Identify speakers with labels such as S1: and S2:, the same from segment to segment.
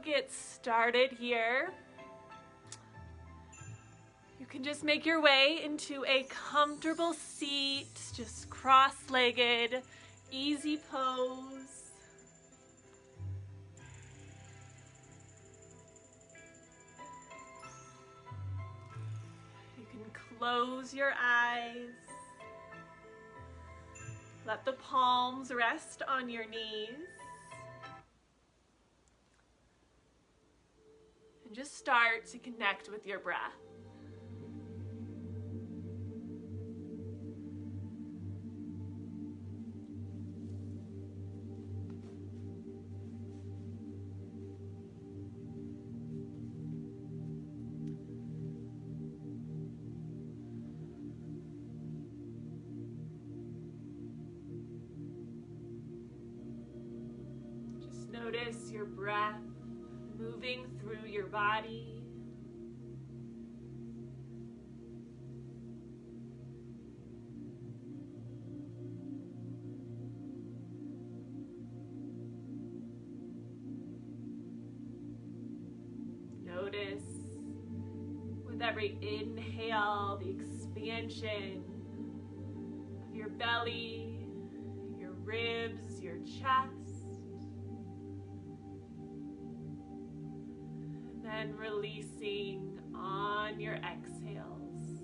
S1: get started here. You can just make your way into a comfortable seat, just cross-legged, easy pose. You can close your eyes. Let the palms rest on your knees. And just start to connect with your breath. Just notice your breath moving through your body. Notice with every inhale the expansion of your belly, your ribs, your chest. And releasing on your exhales.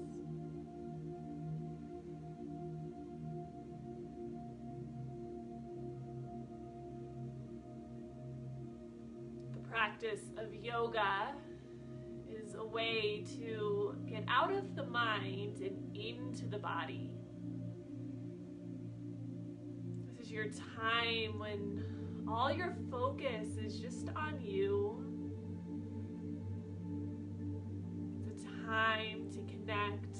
S1: The practice of yoga is a way to get out of the mind and into the body. This is your time when all your focus is just on you. Time to connect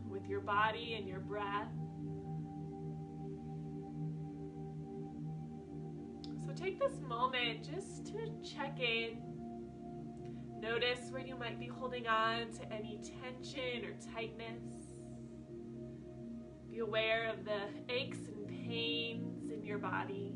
S1: with your body and your breath. So take this moment just to check in. Notice where you might be holding on to any tension or tightness. Be aware of the aches and pains in your body.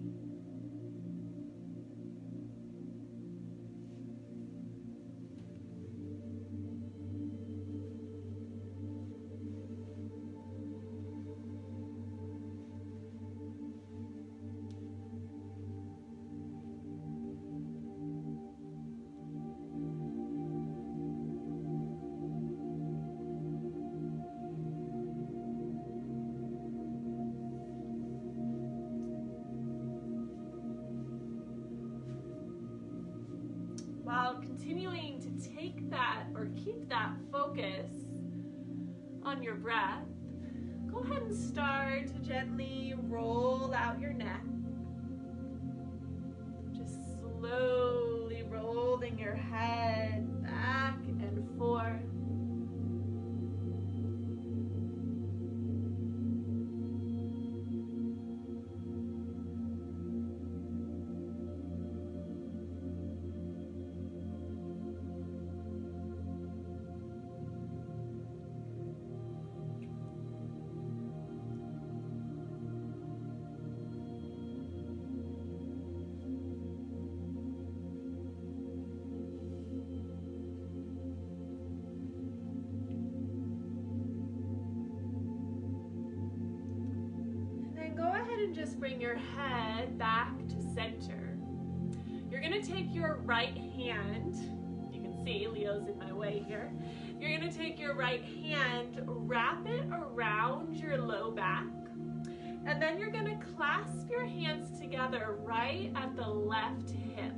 S1: While continuing to take that or keep that focus on your breath, go ahead and start to gently roll out your neck. Just slowly rolling your head back and forth. Just bring your head back to center. You're going to take your right hand, you can see Leo's in my way here. You're going to take your right hand, wrap it around your low back, and then you're going to clasp your hands together right at the left hip.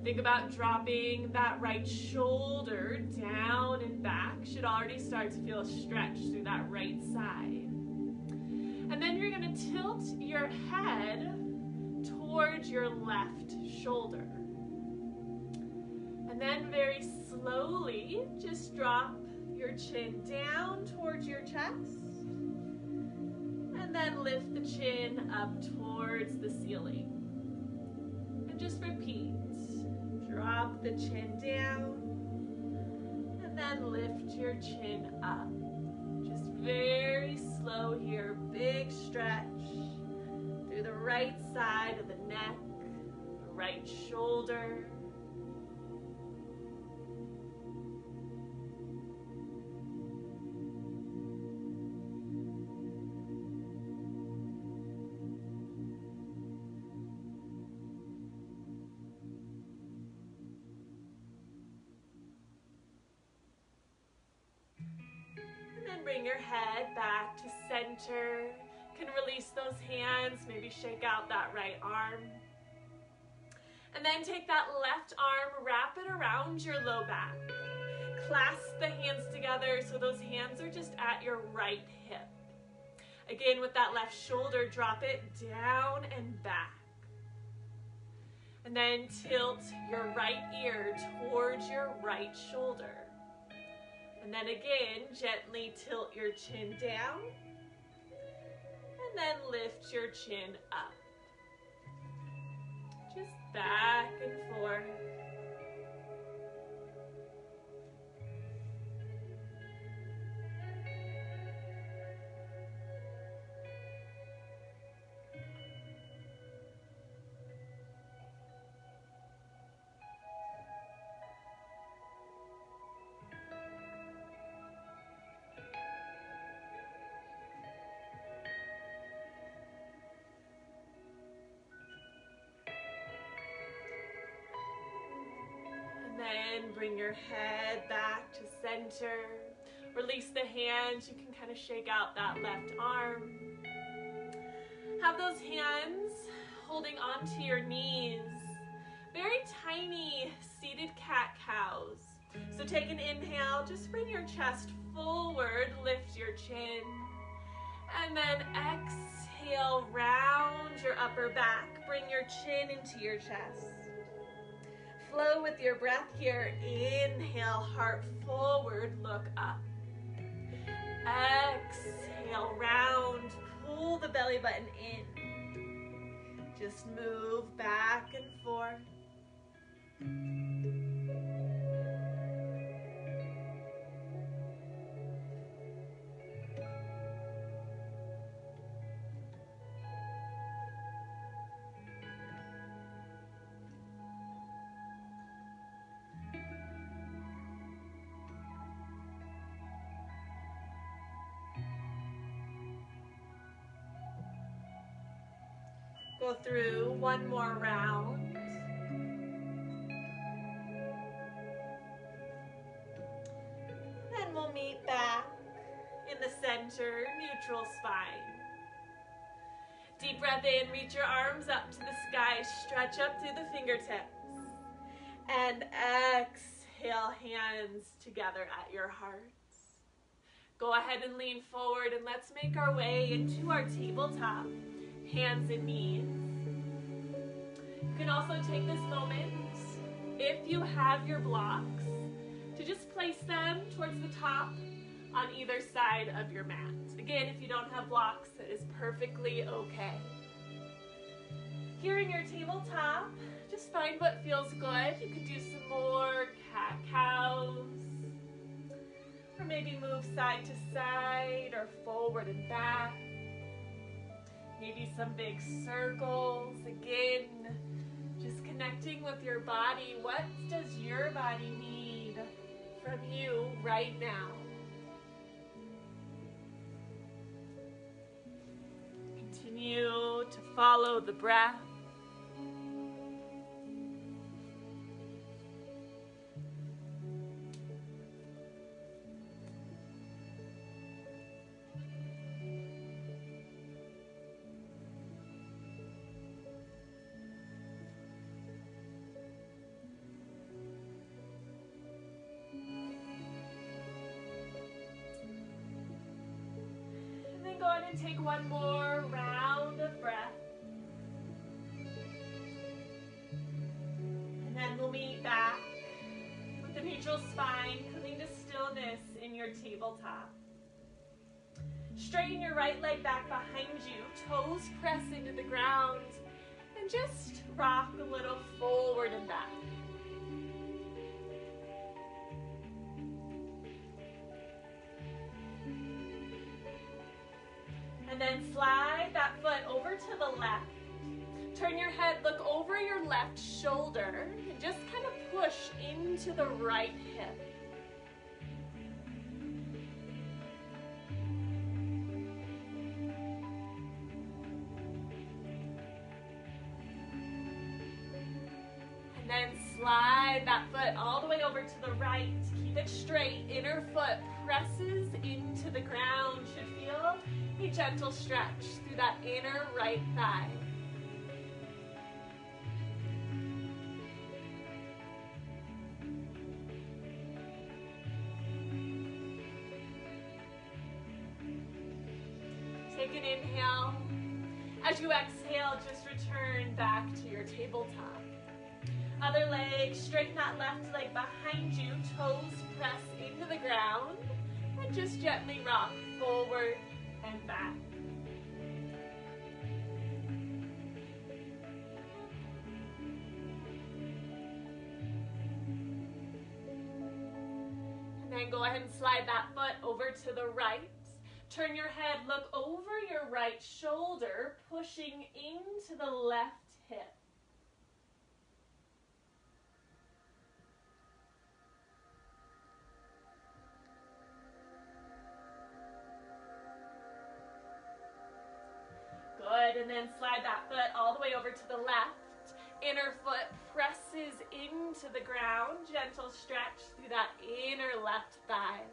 S1: Think about dropping that right shoulder down and back. Should already start to feel a stretch through that right side. And then you're going to tilt your head towards your left shoulder. And then very slowly, just drop your chin down towards your chest. And then lift the chin up towards the ceiling. And just repeat. Drop the chin down. And then lift your chin up. Just very slow here, big stretch through the right side of the neck, the right shoulder, your head back to center. You can release those hands, maybe shake out that right arm. And then take that left arm, wrap it around your low back. Clasp the hands together so those hands are just at your right hip. Again, with that left shoulder, drop it down and back. And then tilt your right ear towards your right shoulder. And then again, gently tilt your chin down. And then lift your chin up. Just back and forth. Then bring your head back to center. Release the hands. You can kind of shake out that left arm. Have those hands holding onto your knees. Very tiny seated cat-cows. So take an inhale. Just bring your chest forward. Lift your chin. And then exhale, round your upper back. Bring your chin into your chest. Flow with your breath here. Inhale, heart forward, look up. Exhale, round, pull the belly button in. Just move back and forth. Go through one more round. Then we'll meet back in the center, neutral spine. Deep breath in, reach your arms up to the sky, stretch up through the fingertips. And exhale, hands together at your hearts. Go ahead and lean forward and let's make our way into our tabletop. Hands and knees. You can also take this moment, if you have your blocks, to just place them towards the top on either side of your mat. Again, if you don't have blocks, that is perfectly okay. Here in your tabletop, just find what feels good. You could do some more cat-cows, or maybe move side to side or forward and back. Maybe some big circles. Again, just connecting with your body. What does your body need from you right now? Continue to follow the breath. Go ahead and take one more round of breath. And then we'll meet back with the neutral spine, coming to stillness in your tabletop. Straighten your right leg back behind you, toes press into the ground, and just rock a little forward and back. And then slide that foot over to the left. Turn your head, look over your left shoulder, and just kind of push into the right hip. And then slide that foot all the way over to the right. Keep it straight, inner foot presses into the ground. Should feel a gentle stretch through that inner right thigh. Take an inhale. As you exhale, just return back to your tabletop. Other leg, straighten that left leg behind you, toes press into the ground, and just gently rock forward and back. And then go ahead and slide that foot over to the right. Turn your head, look over your right shoulder, pushing into the left hip. Good, and then slide that foot all the way over to the left. Inner foot presses into the ground. Gentle stretch through that inner left thigh.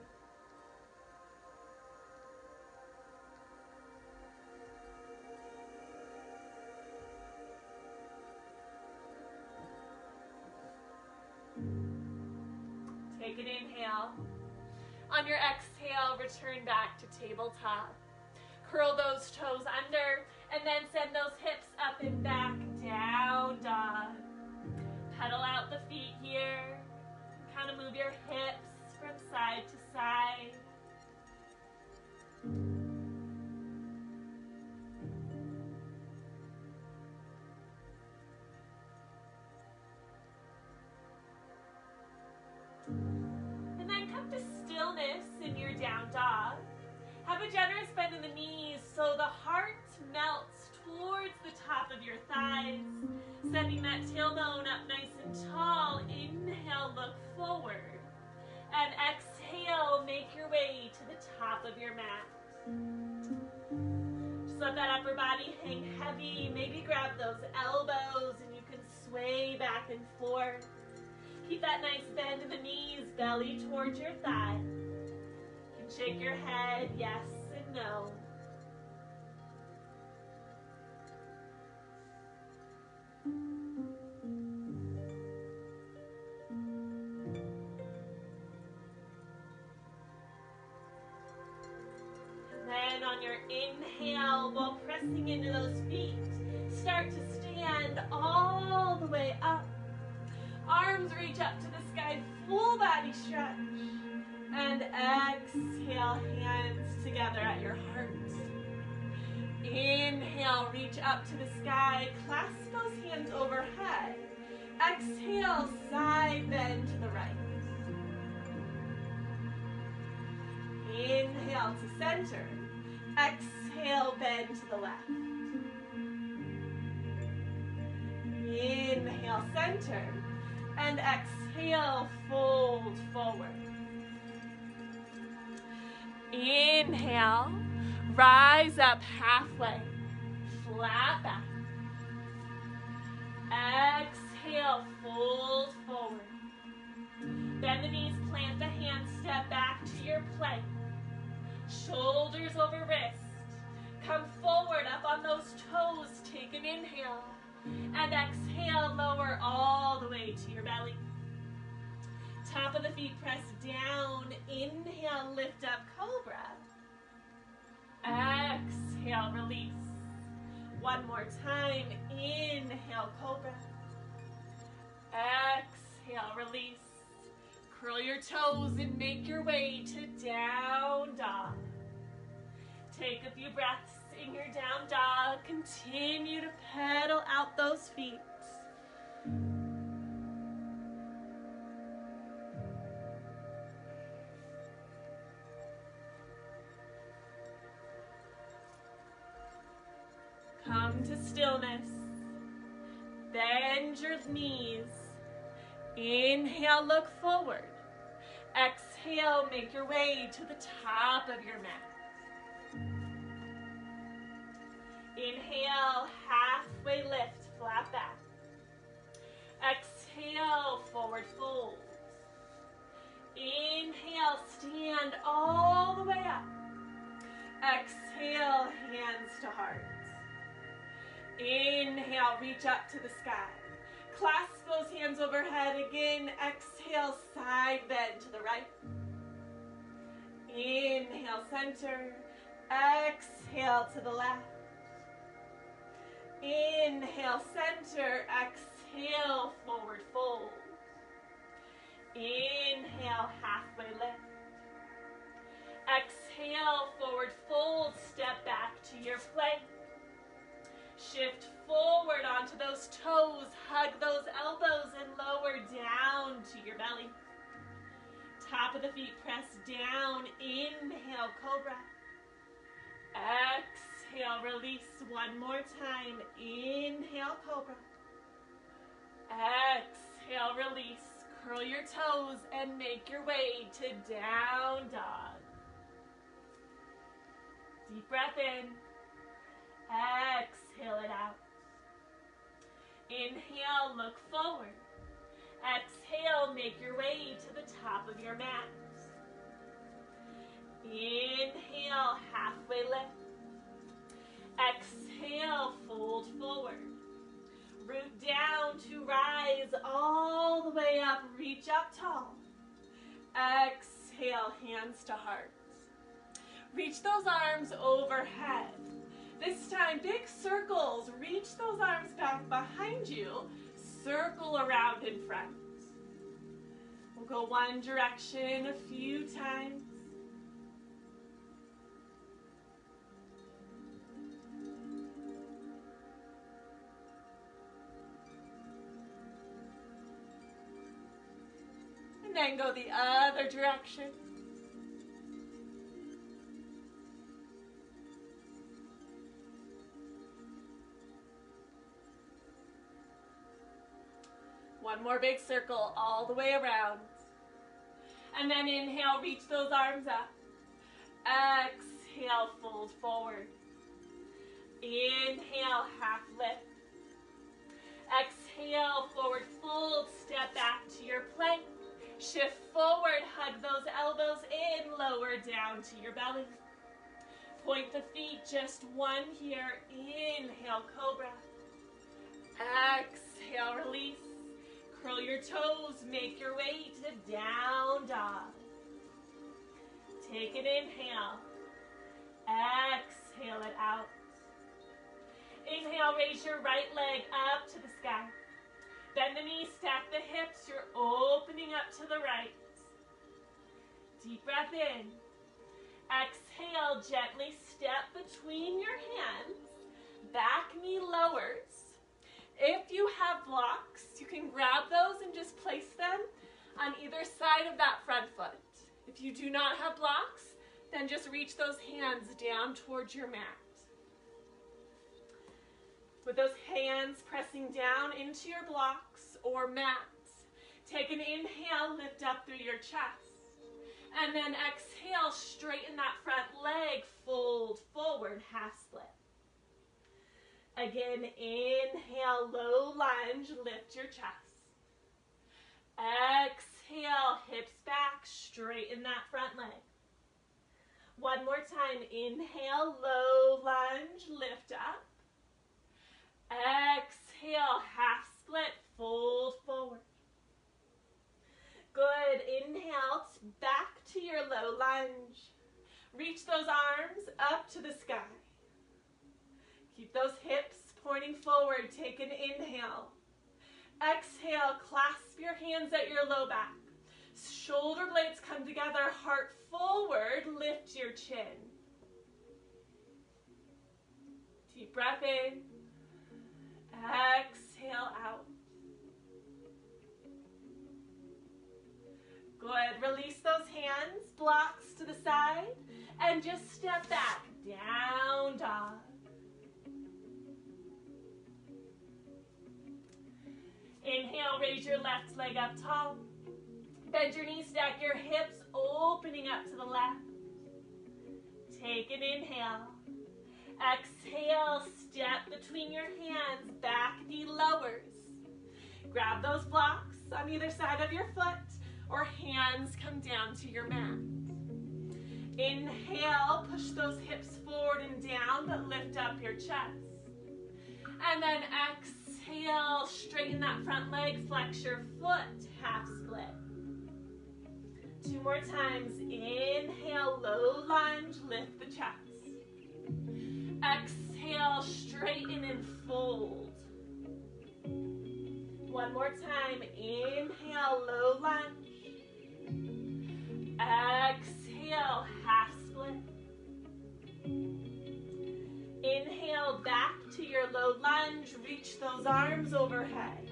S1: Take an inhale. On your exhale, return back to tabletop. Curl those toes under, and then send those hips up and back, down dog. Pedal out the feet here. Kind of move your hips from side to side. And then come to stillness in your down dog. Have a generous bend in the knees so the heart melts towards the top of your thighs, sending that tailbone up nice and tall. Inhale, look forward. And exhale, make your way to the top of your mat. Just let that upper body hang heavy. Maybe grab those elbows and you can sway back and forth. Keep that nice bend in the knees, belly towards your thigh. You can shake your head, yes and no. And then on your inhale, while pressing into those feet, start to stand all the way up. Arms reach up to the sky, full body stretch. And exhale, hands together at your heart. Inhale, reach up to the sky, clasp those hands overhead. Exhale, side bend to the right. Inhale to center. Exhale, bend to the left. Inhale, center. And exhale, fold forward. Inhale, rise up halfway, flat back. Exhale, fold forward. Bend the knees, plant the hands, step back to your plank. Shoulders over wrist. Come forward up on those toes, take an inhale. And exhale, lower all the way to your belly. Top of the feet press down. Inhale, lift up, cobra. Exhale, release. One more time. Inhale, cobra. Exhale, release. Curl your toes and make your way to down dog. Take a few breaths in your down dog. Continue to pedal out those feet. Come to stillness. Bend your knees. Inhale, look forward. Exhale, make your way to the top of your mat. Inhale, halfway lift, flat back. Exhale, forward fold. Inhale, stand all Inhale, reach up to the sky. Clasp those hands overhead. Again, exhale, side bend to the right. Inhale, center. Exhale to the left. Inhale, center. Exhale, forward fold. Inhale, halfway lift. Exhale, forward fold. Step back to your plank. Shift forward onto those toes. Hug those elbows and lower down to your belly. Top of the feet press down. Inhale, cobra. Exhale, release one more time. Inhale, cobra. Exhale, release. Curl your toes and make your way to down dog. Deep breath in. Exhale it out. Inhale, look forward. Exhale, make your way to the top of your mat. Inhale, halfway lift. Exhale, fold forward. Root down to rise all the way up. Reach up tall. Exhale, hands to hearts. Reach those arms overhead. This time, big circles. Reach those arms back behind you. Circle around in front. We'll go one direction a few times. And then go the other direction. One more big circle all the way around. And then inhale, reach those arms up. Exhale, fold forward. Inhale, half lift. Exhale, forward fold, step back to your plank. Shift forward, hug those elbows in, lower down to your belly. Point the feet, just one here. Inhale, cobra. Exhale, release. Curl your toes, make your way to down dog. Take an inhale. Exhale it out. Inhale, raise your right leg up to the sky. Bend the knees, stack the hips. You're opening up to the right. Deep breath in. Exhale, gently step between your hands. Back knee lowers. If you have blocks, you can grab those and just place them on either side of that front foot. If you do not have blocks, then just reach those hands down towards your mat. With those hands pressing down into your blocks or mats, take an inhale, lift up through your chest. And then exhale, straighten that front leg, fold forward, half split. Again, inhale, low lunge, lift your chest. Exhale, hips back, straighten that front leg. One more time, inhale, low lunge, lift up. Exhale, half split, fold forward. Good, inhale, back to your low lunge. Reach those arms up to the sky. Keep those hips pointing forward. Take an inhale. Exhale, clasp your hands at your low back. Shoulder blades come together, heart forward, lift your chin. Deep breath in. Exhale out. Good, release those hands, blocks to the side, and just step back, down dog. Inhale, raise your left leg up tall. Bend your knees, stack your hips, opening up to the left. Take an inhale. Exhale, step between your hands, back knee lowers. Grab those blocks on either side of your foot, or hands come down to your mat. Inhale, push those hips forward and down, but lift up your chest. And then exhale, straighten that front leg, flex your foot, half split. 2 more times. Inhale, low lunge, lift the chest. Exhale, straighten and fold. 1 more time. Inhale, low lunge. Exhale, half split. Inhale, back to your low lunge. Reach those arms overhead.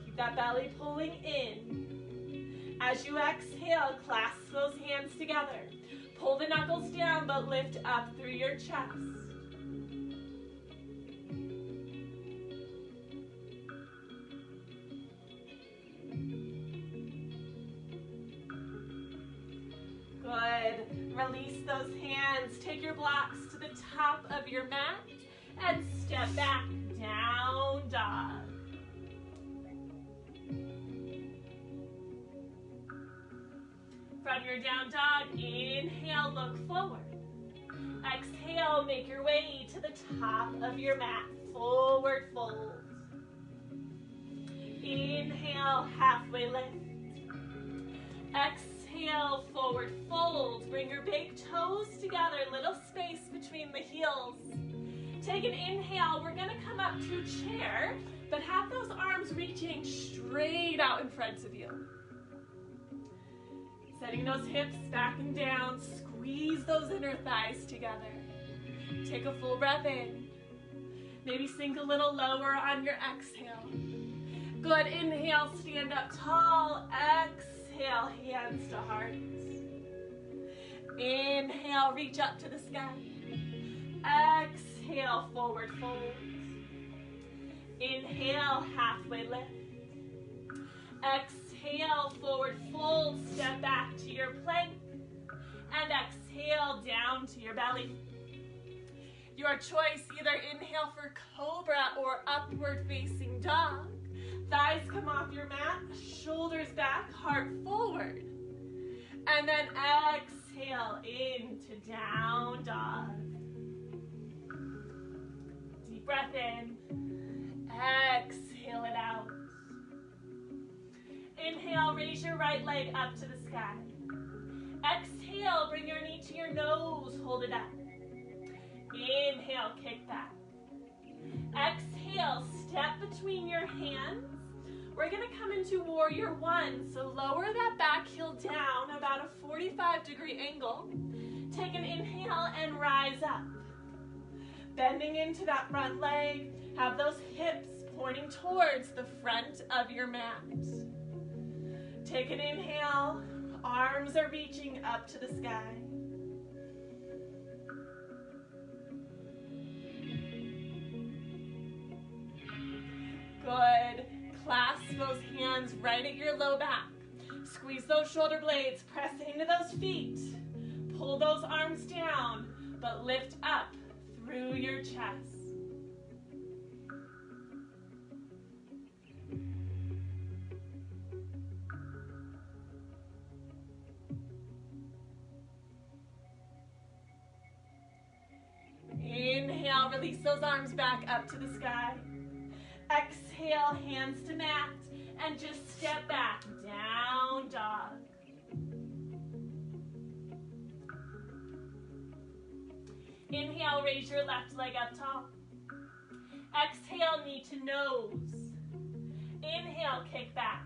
S1: Keep that belly pulling in. As you exhale, clasp those hands together. Pull the knuckles down, but lift up through your chest. Good. Release those hands. Take your blocks to the top of your mat and step back, down dog. From your down dog, inhale, look forward. Exhale, make your way to the top of your mat, forward fold. Inhale, halfway lift. Exhale, forward fold. Bring your big toes together, little space between the heels. Take an inhale, we're gonna come up to chair, but have those arms reaching straight out in front of you. Setting those hips back and down, squeeze those inner thighs together. Take a full breath in. Maybe sink a little lower on your exhale. Good, inhale, stand up tall. Exhale, hands to heart. Inhale, reach up to the sky. Exhale, forward fold. Inhale, halfway lift. Exhale, forward fold, step back to your plank. And exhale, down to your belly. Your choice, either inhale for cobra or upward facing dog. Thighs come off your mat, shoulders back, heart forward. And then exhale into down dog. Deep breath in. Exhale it out. Inhale, raise your right leg up to the sky. Exhale, bring your knee to your nose, hold it up. Inhale, kick back. Exhale, step between your hands. We're gonna come into warrior one, so lower that back heel down about a 45-degree angle. Take an inhale and rise up. Bending into that front leg, have those hips pointing towards the front of your mat. Take an inhale, arms are reaching up to the sky. Good. Clasp those hands right at your low back. Squeeze those shoulder blades, press into those feet. Pull those arms down, but lift up through your chest. Inhale, release those arms back up to the sky. Exhale, hands to mat, and just step back, down dog. Inhale, raise your left leg up tall. Exhale, knee to nose. Inhale, kick back.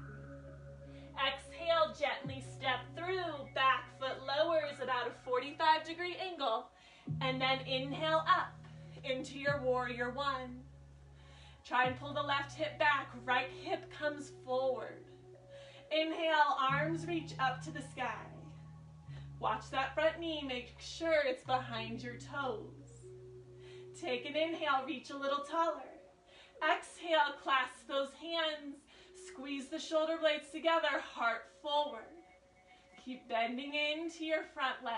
S1: Exhale, gently step through, back foot lowers about a 45-degree angle, and then inhale up into your warrior one. Try and pull the left hip back, right hip comes forward. Inhale, arms reach up to the sky. Watch that front knee, make sure it's behind your toes. Take an inhale, reach a little taller. Exhale, clasp those hands, squeeze the shoulder blades together, heart forward. Keep bending into your front leg.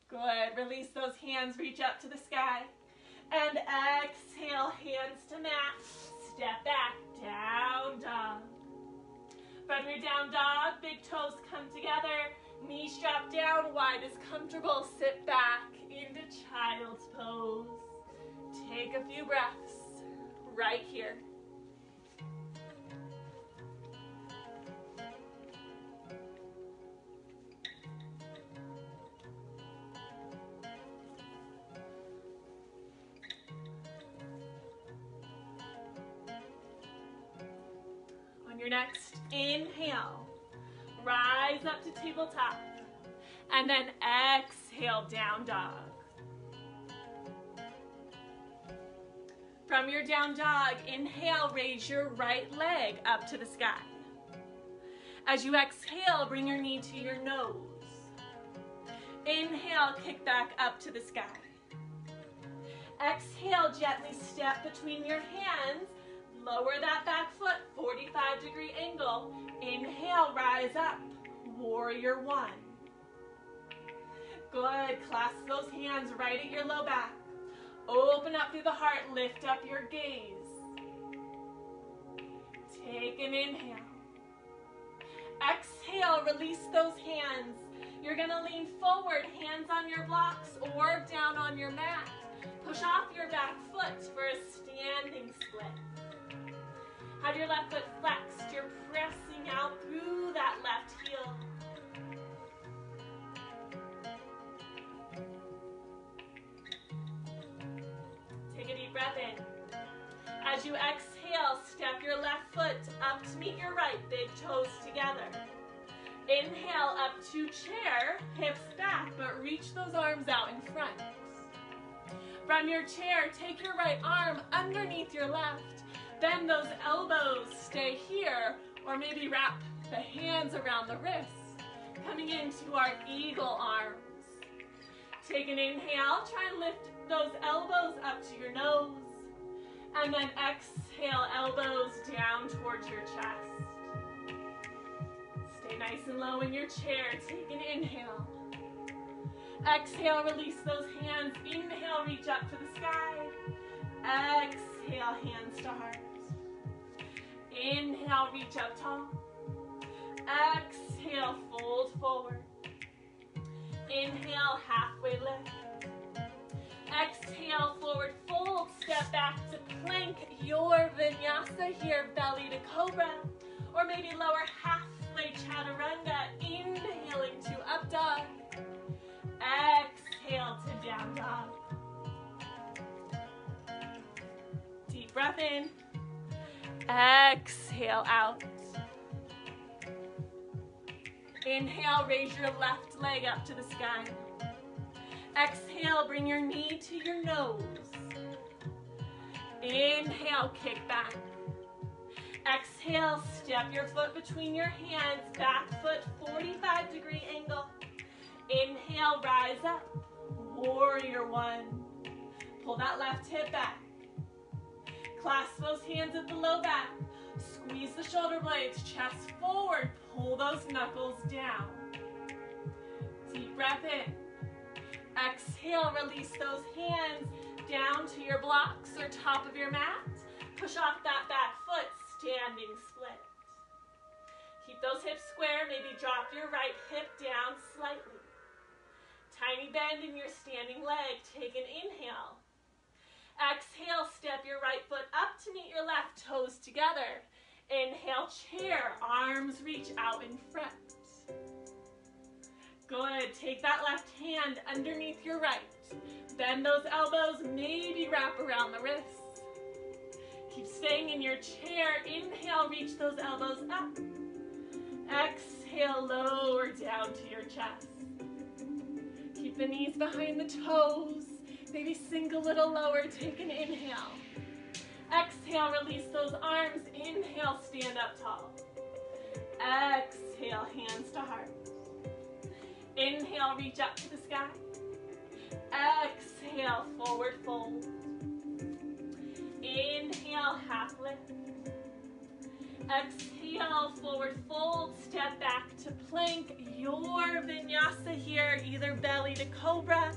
S1: Good, release those hands, reach up to the sky. And exhale, hands to mat, step back, down dog. From your down dog, big toes come together, knees drop down, wide as comfortable. Sit back into child's pose. Take a few breaths right here. On your next inhale, rise up to tabletop, and then exhale, down dog. From your down dog, inhale, raise your right leg up to the sky. As you exhale, bring your knee to your nose. Inhale, kick back up to the sky. Exhale, gently step between your hands. Lower that back foot, 45-degree angle. Inhale, rise up, warrior one. Good, clasp those hands right at your low back. Open up through the heart, lift up your gaze. Take an inhale. Exhale, release those hands. You're gonna lean forward, hands on your blocks or down on your mat. Push off your back foot for a standing split. Have your left foot flexed. You're pressing out through that left heel. Take a deep breath in. As you exhale, step your left foot up to meet your right, big toes together. Inhale up to chair, hips back, but reach those arms out in front. From your chair, take your right arm underneath your left. Bend those elbows, stay here, or maybe wrap the hands around the wrists. Coming into our eagle arms. Take an inhale, try and lift those elbows up to your nose. And then exhale, elbows down towards your chest. Stay nice and low in your chair, take an inhale. Exhale, release those hands. Inhale, reach up to the sky. Exhale, hands to heart. Inhale, reach up tall. Exhale, fold forward. Inhale, halfway lift. Exhale, forward fold. Step back to plank. Your vinyasa here, belly to cobra. Or maybe lower halfway chaturanga. Inhaling to up dog. Exhale to down dog. Deep breath in. Exhale out. Inhale, raise your left leg up to the sky. Exhale, bring your knee to your nose. Inhale, kick back. Exhale, step your foot between your hands, back foot 45-degree angle. Inhale, rise up, warrior one. Pull that left hip back. Clasp those hands at the low back. Squeeze the shoulder blades, chest forward. Pull those knuckles down. Deep breath in. Exhale, release those hands down to your blocks or top of your mat. Push off that back foot, standing split. Keep those hips square, maybe drop your right hip down slightly. Tiny bend in your standing leg, take an inhale. Exhale, step your right foot up to meet your left, toes together. Inhale, chair, arms reach out in front. Good, take that left hand underneath your right. Bend those elbows, maybe wrap around the wrists. Keep staying in your chair. Inhale, reach those elbows up. Exhale, lower down to your chest. Keep the knees behind the toes. Maybe sink a little lower, take an inhale. Exhale, release those arms. Inhale, stand up tall. Exhale, hands to heart. Inhale, reach up to the sky. Exhale, forward fold. Inhale, half lift. Exhale, forward fold. Step back to plank. Your vinyasa here, either belly to cobra,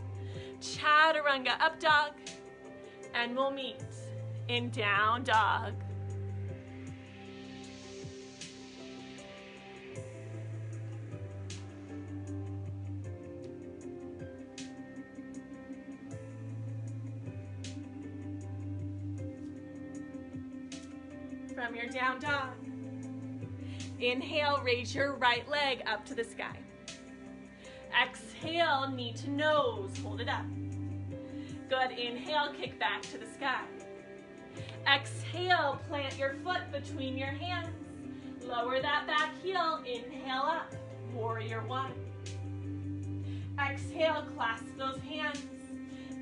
S1: chaturanga up dog, and we'll meet in down dog. from your down dog. Inhale, raise your right leg up to the sky. Exhale, knee to nose, hold it up. Good, inhale, kick back to the sky. Exhale, plant your foot between your hands. Lower that back heel, inhale up, warrior one. Exhale, clasp those hands.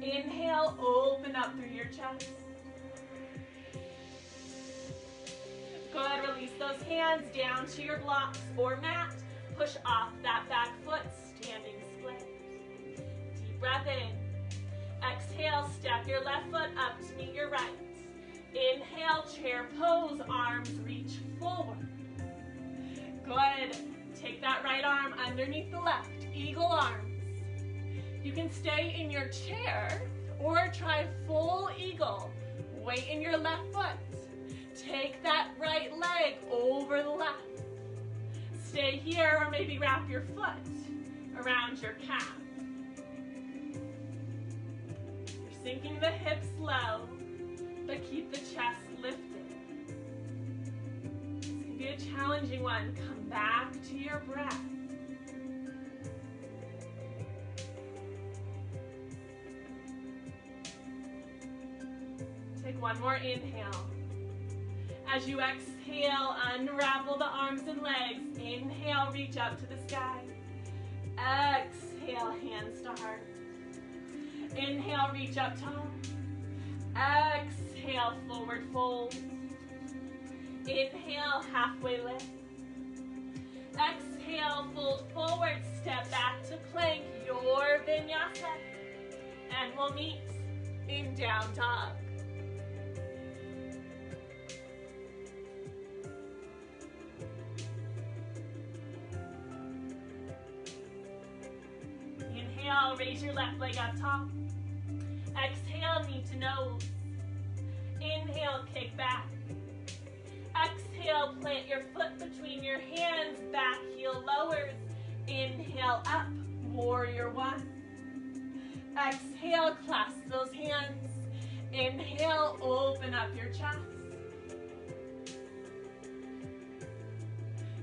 S1: Inhale, open up through your chest. Good, release those hands down to your blocks or mat. Push off that back foot, standing split. Deep breath in. Exhale, step your left foot up to meet your right. Inhale, chair pose, arms reach forward. Good. Take that right arm underneath the left, eagle arms. You can stay in your chair or try full eagle. Weight in your left foot. Take that right leg over the left. Stay here or maybe wrap your foot around your calf. You're sinking the hips low, but keep the chest lifted. This can be a challenging one. Come back to your breath. Take one more inhale. As you exhale, unravel the arms and legs. Inhale, reach up to the sky. Exhale, hands to heart. Inhale, reach up tall. Exhale, forward fold. Inhale, halfway lift. Exhale, fold forward, step back to plank, your vinyasa. And we'll meet in down dog. Inhale, raise your left leg up top. Exhale, knee to nose. Inhale, kick back. Exhale, plant your foot between your hands, back heel lowers. Inhale up, warrior one. Exhale, clasp those hands. Inhale, open up your chest.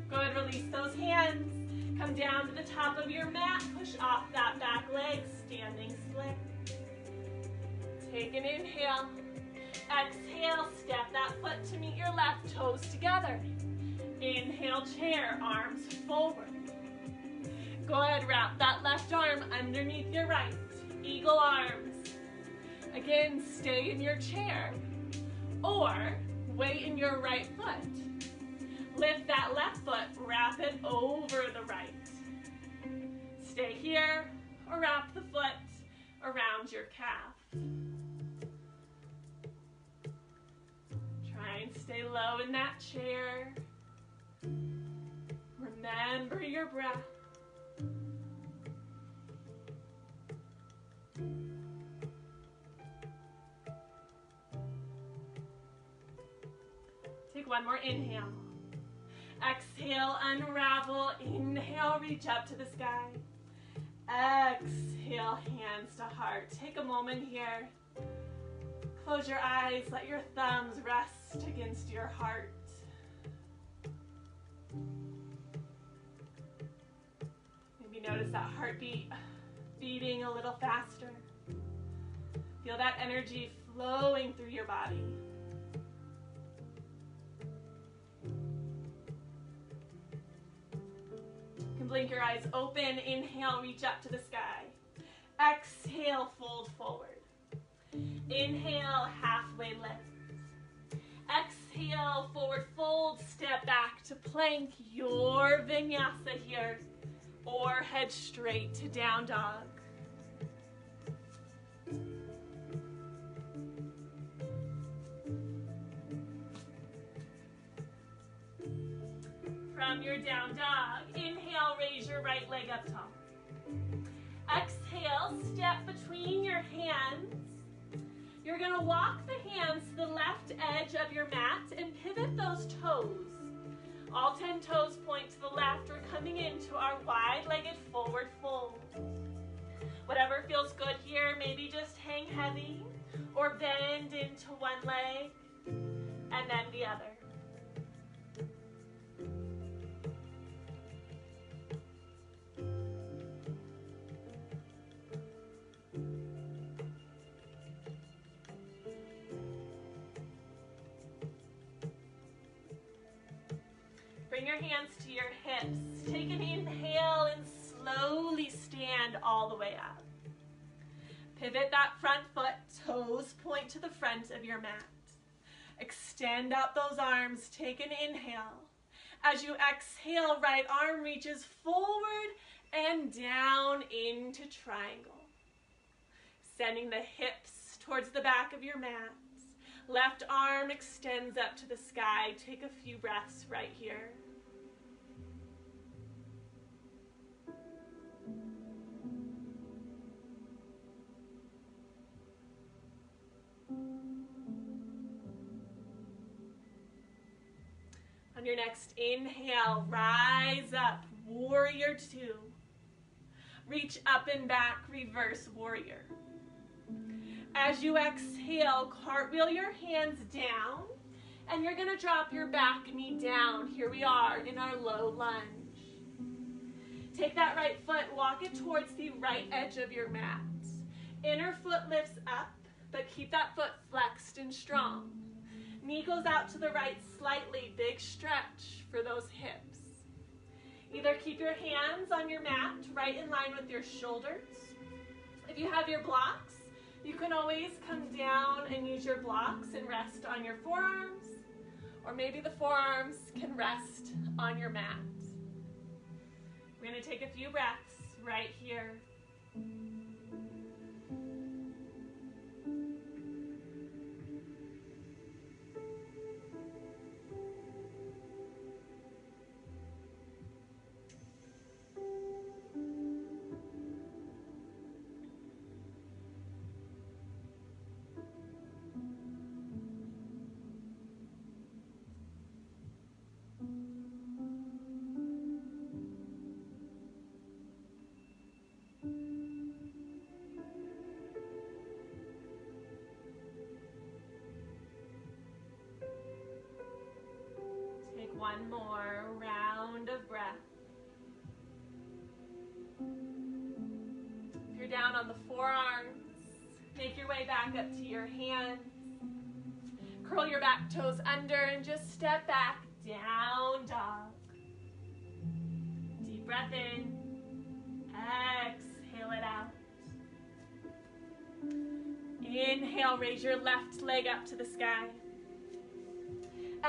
S1: Good, release those hands. Come down to the top of your mat, push off that back leg, standing split. Take an inhale. Exhale, step that foot to meet your left, toes together. Inhale, chair, arms forward. Good, wrap that left arm underneath your right, eagle arms. Again, stay in your chair, or weight in your right foot. Lift that left foot, wrap it over the right. Stay here, or wrap the foot around your calf. Try and stay low in that chair. Remember your breath. Take one more inhale. Exhale, unravel. Inhale, reach up to the sky. Exhale, hands to heart. Take a moment here. Close your eyes. Let your thumbs rest against your heart. Maybe notice that heartbeat beating a little faster. Feel that energy flowing through your body. Blink your eyes open. Inhale, reach up to the sky. Exhale, fold forward. Inhale, halfway lift. Exhale, forward fold, step back to plank, your vinyasa here, or head straight to down dog. From your down dog, inhale, raise your right leg up tall. Exhale, step between your hands. You're going to walk the hands to the left edge of your mat and pivot those toes. All 10 toes point to the left. We're coming into our wide-legged forward fold. Whatever feels good here, maybe just hang heavy or bend into one leg and then the other. your hands to your hips. Take an inhale and slowly stand all the way up. Pivot that front foot, toes point to the front of your mat. Extend out those arms, take an inhale. As you exhale, right arm reaches forward and down into triangle. Sending the hips towards the back of your mat. Left arm extends up to the sky. Take a few breaths right here. On your next inhale, rise up, warrior two. Reach up and back, reverse warrior. As you exhale, cartwheel your hands down, and you're gonna drop your back knee down. Here we are in our low lunge. Take that right foot, walk it towards the right edge of your mat. Inner foot lifts up, but keep that foot flexed and strong. Knee goes out to the right slightly, big stretch for those hips. Either keep your hands on your mat right in line with your shoulders. If you have your blocks, you can always come down and use your blocks and rest on your forearms, or maybe the forearms can rest on your mat. We're going to take a few breaths right here. One more round of breath. If you're down on the forearms, make your way back up to your hands. Curl your back toes under and just step back, down dog. Deep breath in, exhale it out. Inhale, raise your left leg up to the sky.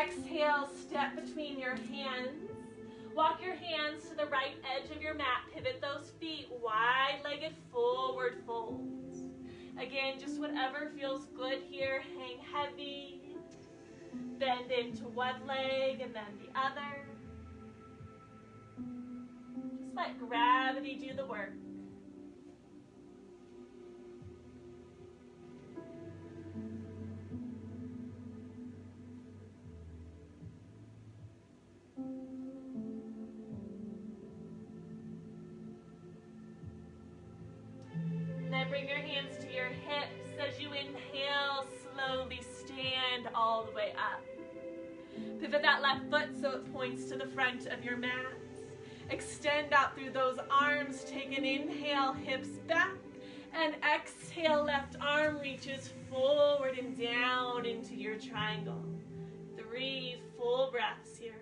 S1: Exhale, step between your hands. Walk your hands to the right edge of your mat. Pivot those feet, wide-legged forward folds. Again, just whatever feels good here. Hang heavy. Bend into one leg and then the other. Just let gravity do the work. Bring your hands to your hips. As you inhale, slowly stand all the way up. Pivot that left foot so it points to the front of your mat. Extend out through those arms. Take an inhale, hips back. And exhale, left arm reaches forward and down into your triangle. 3 full breaths here.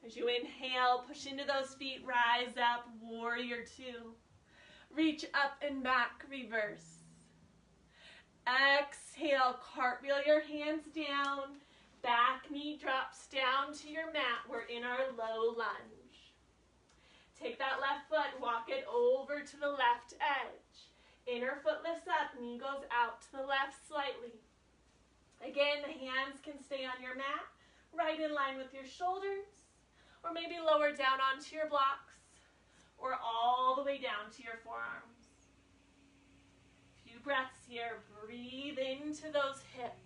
S1: As you inhale, push into those feet, rise up, warrior two. Reach up and back, reverse. Exhale, cartwheel your hands down, back knee drops down to your mat. We're in our low lunge. Take that left foot, walk it over to the left edge. Inner foot lifts up, knee goes out to the left slightly. Again, the hands can stay on your mat, right in line with your shoulders. Or maybe lower down onto your blocks, or all the way down to your forearms. Few breaths here. Breathe into those hips.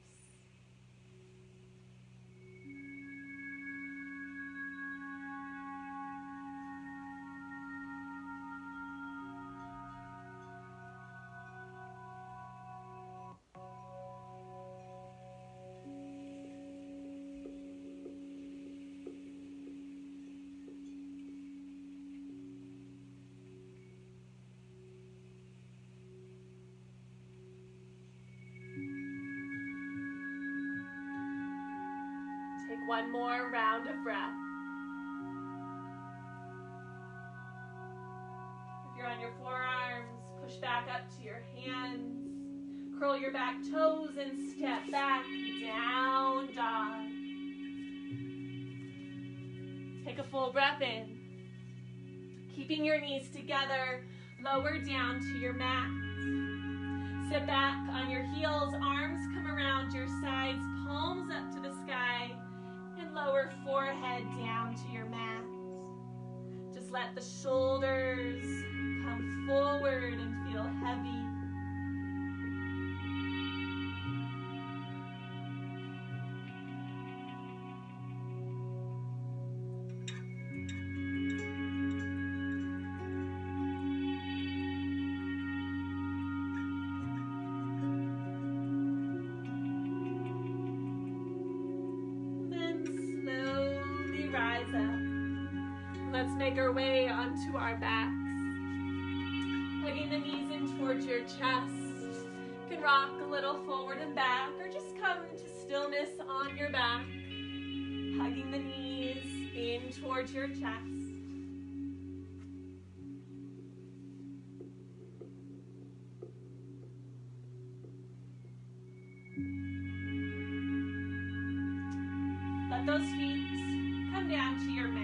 S1: One more round of breath. If you're on your forearms, push back up to your hands. Curl your back toes and step back, down dog. Take a full breath in. Keeping your knees together, lower down to your mat. Sit back on your heels, arms come around your sides, palms up to the sky, and lower forehead down to your mat. Just let the shoulders come forward and feel heavy. Let's make our way onto our backs. Hugging the knees in towards your chest. You can rock a little forward and back, or just come to stillness on your back. Hugging the knees in towards your chest. Let those feet come down to your mat.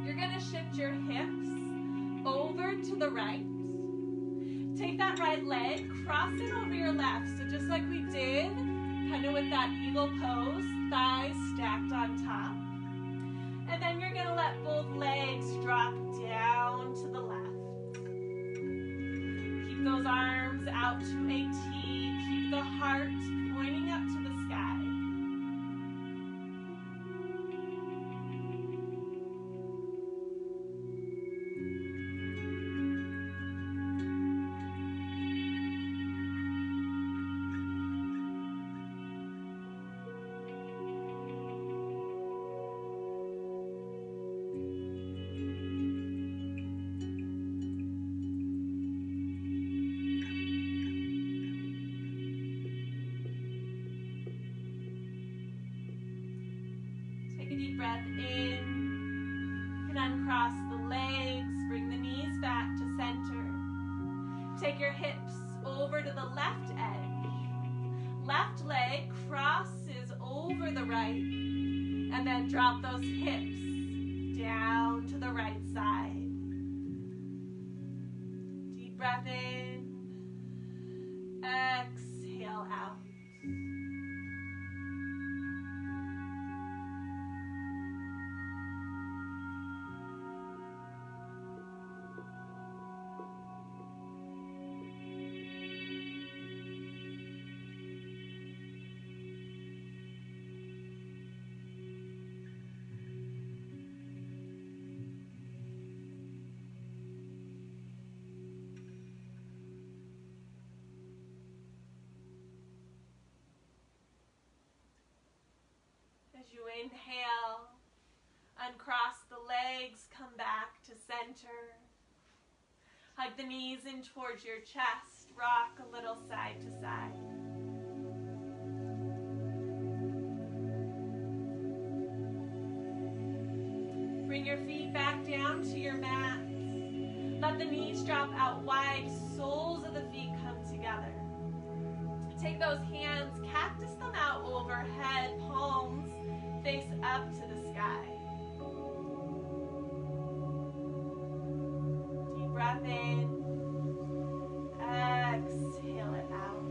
S1: You're going to shift your hips over to the right. Take that right leg, cross it over your left. So just like we did, kind of with that eagle pose, thighs stacked on top. And then you're going to let both legs drop down to the left. Keep those arms out to a T. Keep the heart pointing up to the sky. Take a deep breath in and uncross the legs. Bring the knees back to center. Take your hips over to the left edge. Left leg crosses over the right. And then drop those hips down to the right side. Deep breath in. Exhale out. As you inhale, uncross the legs, come back to center. Hug the knees in towards your chest, rock a little side to side. Bring your feet back down to your mat. Let the knees drop out wide, soles of the feet come together. Take those hands, cactus them out overhead, palms face up to the sky. Deep breath in. Exhale it out.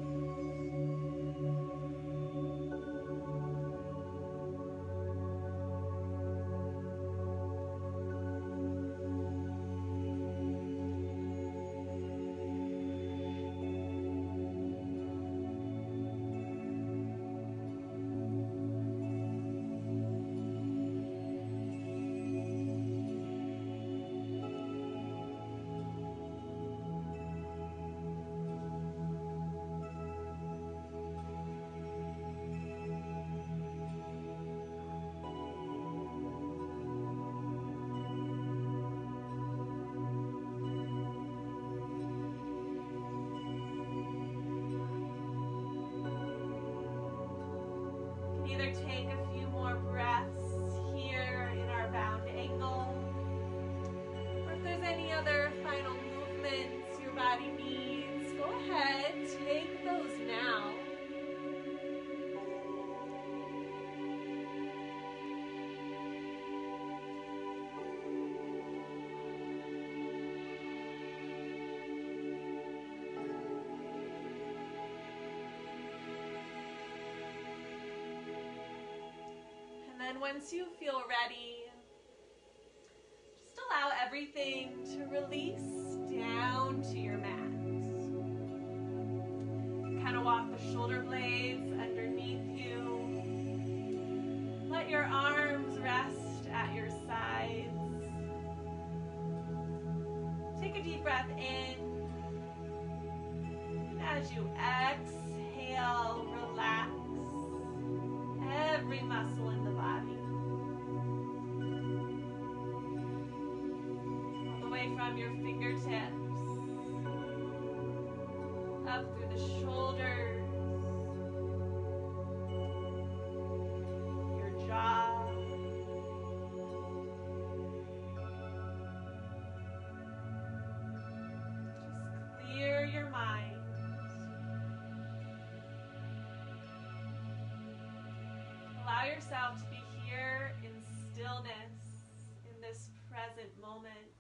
S1: Either take a body needs, go ahead, take those now. And then once you feel ready, just allow everything to release down to your mat. Kind of walk the shoulder blades underneath you. Let your arms rest at your sides. Take a deep breath in. And as you exhale, relax every muscle in the body. All the way from your fingertips, up through the shoulders, your jaw, just clear your mind. Allow yourself to be here in stillness, in this present moment.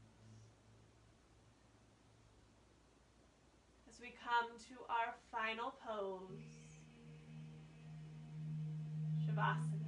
S1: As we come to our final pose, Shavasana.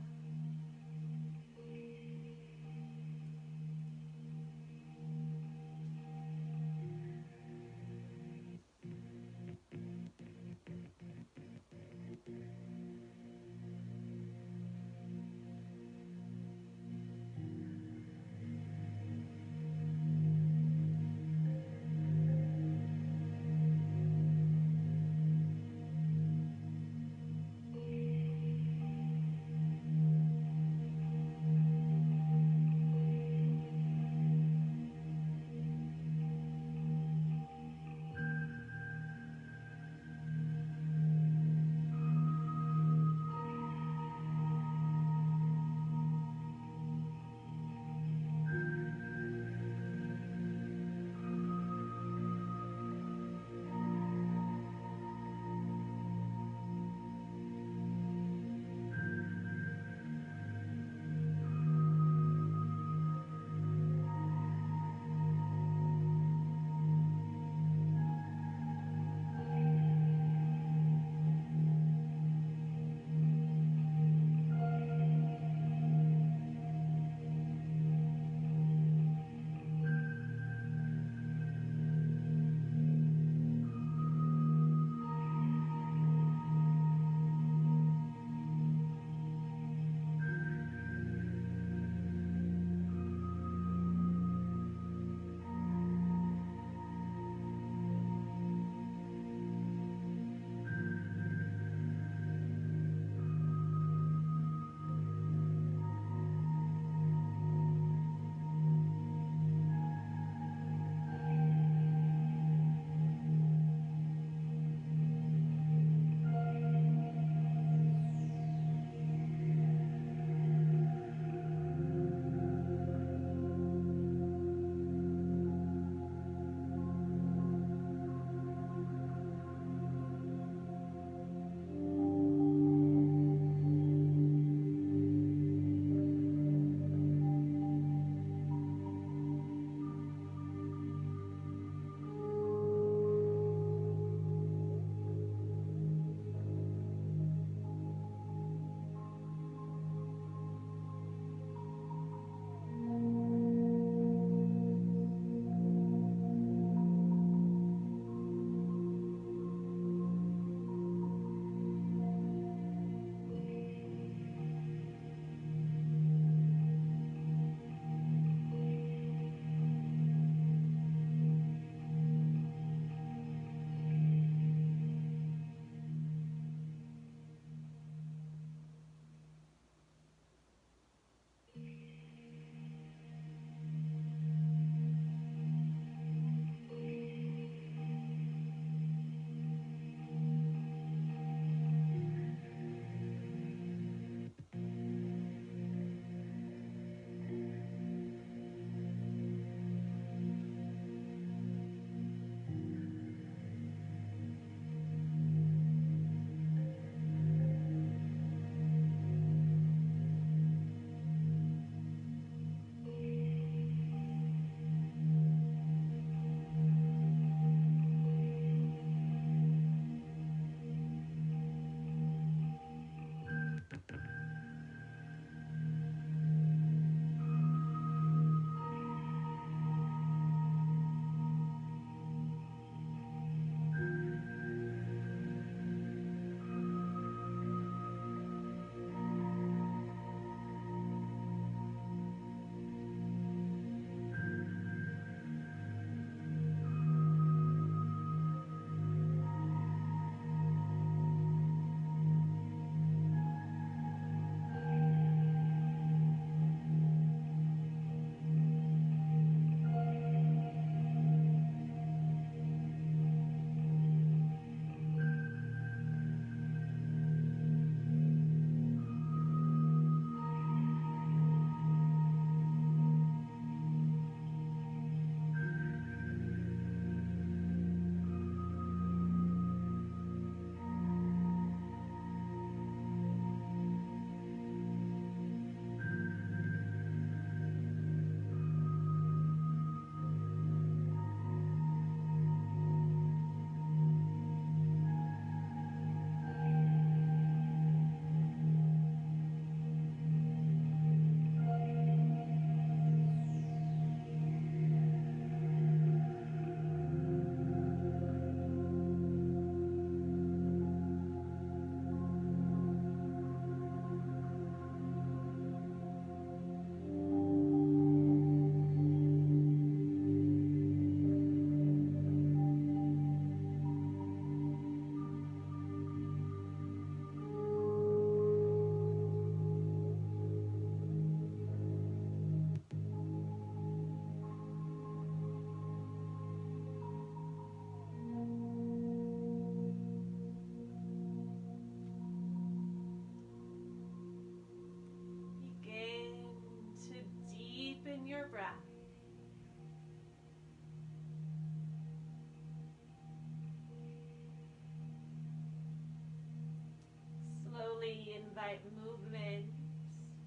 S1: gently invite movement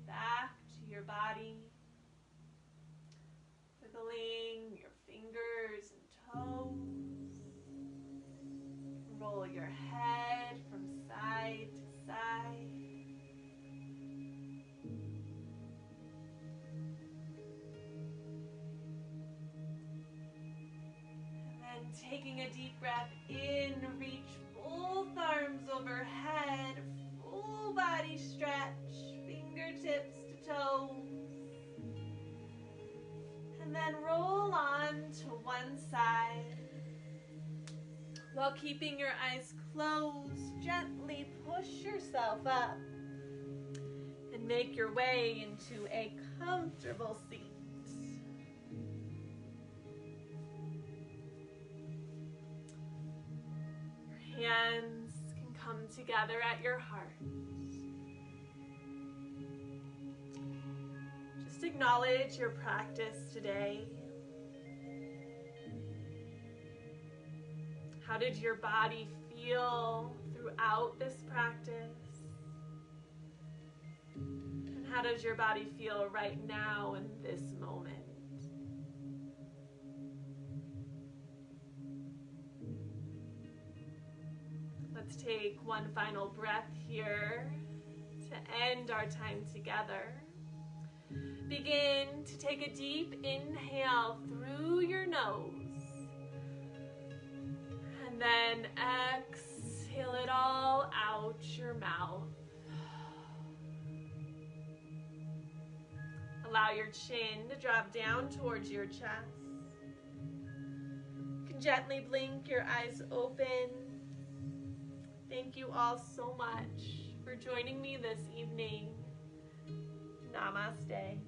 S1: back to your body. Wiggling your fingers and toes. Roll your head from side to side. And then taking a deep breath in, reach both arms overhead, full body stretch, fingertips to toes. And then roll on to one side. While keeping your eyes closed, gently push yourself up and make your way into a comfortable seat. Your hands can come together at your heart. Just acknowledge your practice today. How did your body feel throughout this practice? And how does your body feel right now in this moment? Let's take one final breath here to end our time together. Begin to take a deep inhale through your nose. And then exhale it all out your mouth. Allow your chin to drop down towards your chest. You can gently blink your eyes open. Thank you all so much for joining me this evening. Namaste.